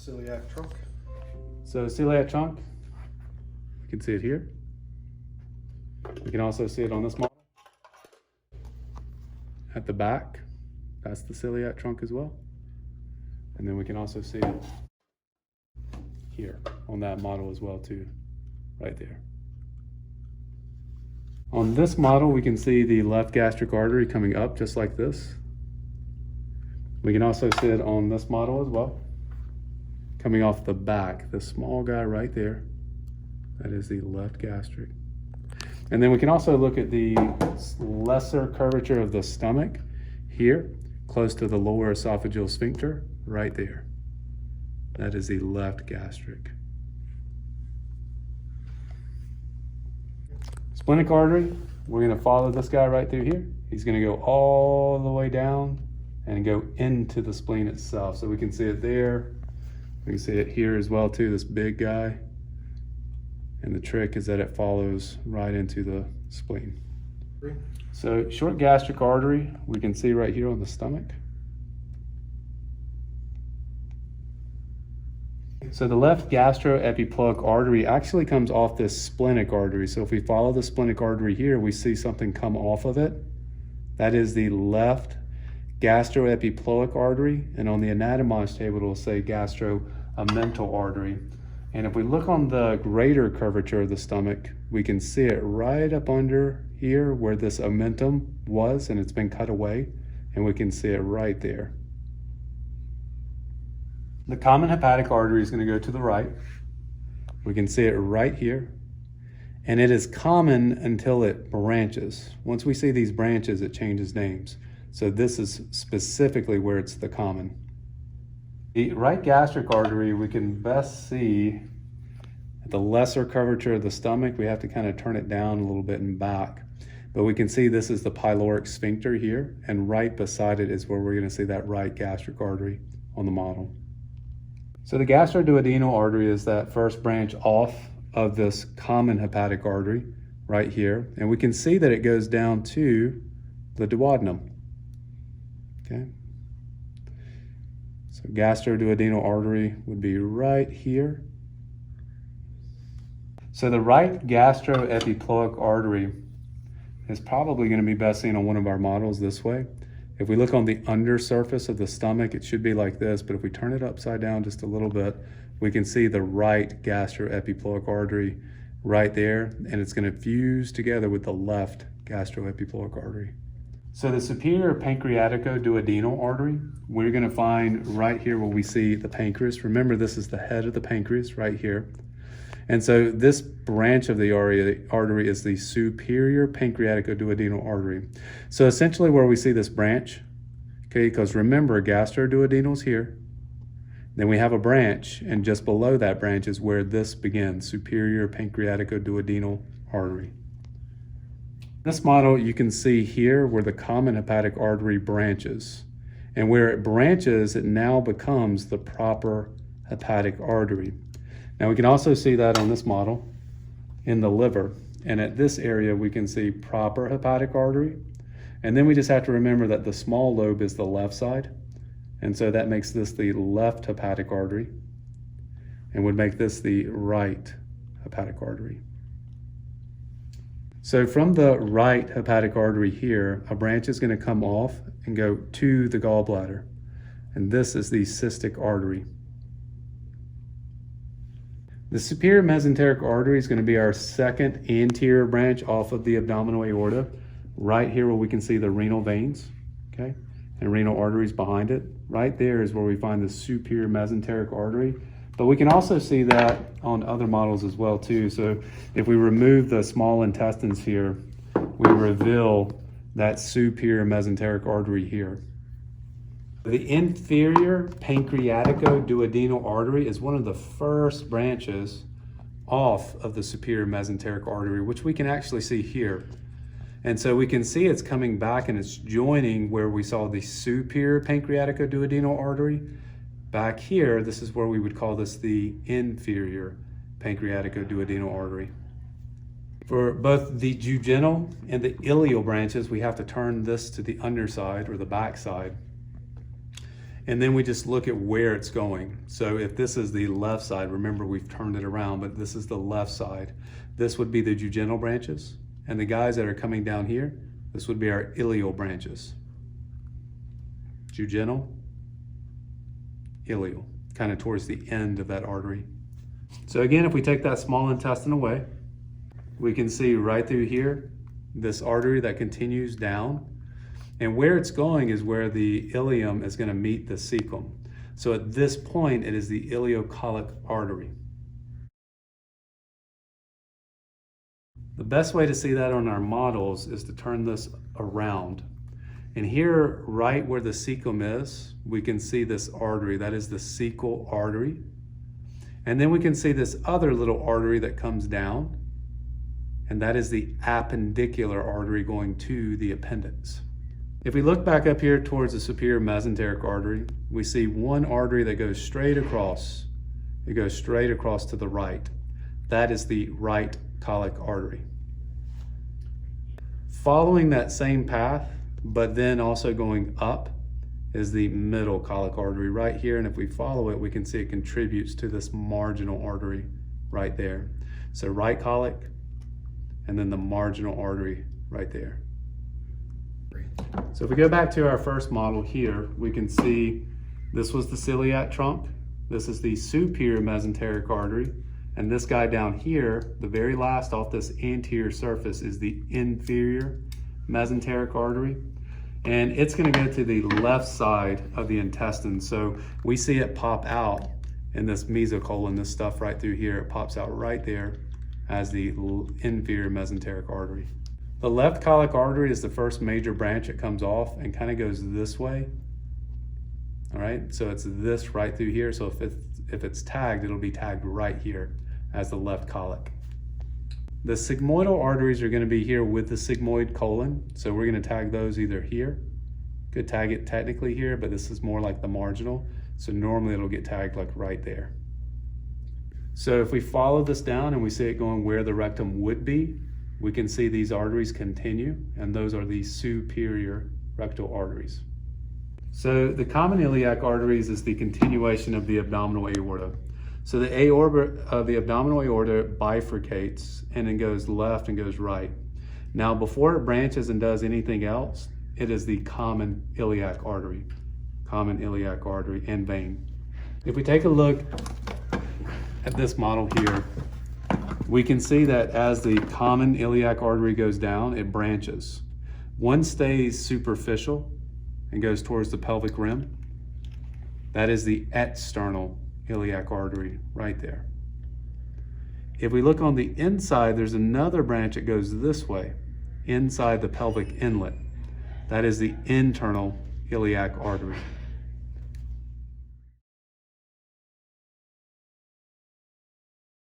celiac trunk. So celiac trunk, you can see it here. We can also see it on this model. At the back, that's the celiac trunk as well. And then we can also see it here on that model as well too, right there. On this model, we can see the left gastric artery coming up just like this. We can also see it on this model as well, coming off the back, the small guy right there. That is the left gastric. And then we can also look at the lesser curvature of the stomach here, close to the lower esophageal sphincter, right there. That is the left gastric. Splenic artery, we're going to follow this guy right through here. He's going to go all the way down and go into the spleen itself. So we can see it there. We can see it here as well too, this big guy. And the trick is that it follows right into the spleen. So short gastric artery, we can see right here on the stomach. So the left gastroepiploic artery actually comes off this splenic artery. So if we follow the splenic artery here, we see something come off of it. That is the left gastroepiploic artery. And on the anatomage table, it'll say gastroamental artery. And if we look on the greater curvature of the stomach, we can see it right up under here where this omentum was, and it's been cut away, and we can see it right there. The common hepatic artery is going to go to the right. We can see it right here. And it is common until it branches. Once we see these branches, it changes names. So this is specifically where it's the common. The right gastric artery, we can best see at the lesser curvature of the stomach. We have to kind of turn it down a little bit and back. But we can see this is the pyloric sphincter here, and right beside it is where we're going to see that right gastric artery on the model. So the gastroduodenal artery is that first branch off of this common hepatic artery right here. And we can see that it goes down to the duodenum. Okay. So gastroduodenal artery would be right here. So the right gastroepiploic artery is probably going to be best seen on one of our models this way. If we look on the undersurface of the stomach, it should be like this, but if we turn it upside down just a little bit, we can see the right gastroepiploic artery right there, and it's going to fuse together with the left gastroepiploic artery. So the superior pancreaticoduodenal artery, we're going to find right here where we see the pancreas. Remember, this is the head of the pancreas right here. And so this branch of the artery is the superior pancreaticoduodenal artery. So essentially where we see this branch, okay, because remember, gastroduodenal is here. Then we have a branch, and just below that branch is where this begins, superior pancreaticoduodenal artery. This model, you can see here where the common hepatic artery branches. And where it branches, it now becomes the proper hepatic artery. Now we can also see that on this model in the liver. And at this area, we can see proper hepatic artery. And then we just have to remember that the small lobe is the left side. And so that makes this the left hepatic artery and would make this the right hepatic artery. So from the right hepatic artery here, a branch is going to come off and go to the gallbladder. And this is the cystic artery. The superior mesenteric artery is going to be our second anterior branch off of the abdominal aorta, right here where we can see the renal veins, okay, and renal arteries behind it. Right there is where we find the superior mesenteric artery. But we can also see that on other models as well too. So if we remove the small intestines here, we reveal that superior mesenteric artery here. The inferior pancreaticoduodenal artery is one of the first branches off of the superior mesenteric artery, which we can actually see here. And so we can see it's coming back and it's joining where we saw the superior pancreaticoduodenal artery. Back here, this is where we would call this the inferior pancreaticoduodenal artery. For both the jejunal and the ileal branches, we have to turn this to the underside or the back side. And then we just look at where it's going. So if this is the left side, remember we've turned it around, but this is the left side. This would be the jejunal branches. And the guys that are coming down here, this would be our ileal branches. Jejunal, ileal, kind of towards the end of that artery. So again, if we take that small intestine away, we can see right through here, this artery that continues down. And where it's going is where the ileum is going to meet the cecum. So at this point, it is the ileocolic artery. The best way to see that on our models is to turn this around. And here, right where the cecum is, we can see this artery. That is the cecal artery. And then we can see this other little artery that comes down. And that is the appendicular artery going to the appendix. If we look back up here towards the superior mesenteric artery, we see one artery that goes straight across. It goes straight across to the right. That is the right colic artery. Following that same path, but then also going up, is the middle colic artery right here. And if we follow it, we can see it contributes to this marginal artery right there. So right colic, and then the marginal artery right there. So if we go back to our first model here, we can see this was the celiac trunk. This is the superior mesenteric artery. And this guy down here, the very last off this anterior surface, is the inferior mesenteric artery. And it's going to go to the left side of the intestine. So we see it pop out in this mesocolon, this stuff right through here. It pops out right there as the inferior mesenteric artery. The left colic artery is the first major branch. It comes off and kind of goes this way. All right, so it's this right through here. So if it's tagged, it'll be tagged right here as the left colic. The sigmoidal arteries are going to be here with the sigmoid colon. So we're going to tag those either here. Could tag it technically here, but this is more like the marginal. So normally it'll get tagged like right there. So if we follow this down and we see it going where the rectum would be, we can see these arteries continue, and those are the superior rectal arteries. So the common iliac arteries is the continuation of the abdominal aorta. So the aorta of the abdominal aorta bifurcates and then goes left and goes right. Now before it branches and does anything else, it is the common iliac artery and vein. If we take a look at this model here, we can see that as the common iliac artery goes down, it branches. One stays superficial and goes towards the pelvic rim. That is the external iliac artery right there. If we look on the inside, there's another branch that goes this way, inside the pelvic inlet. That is the internal iliac artery.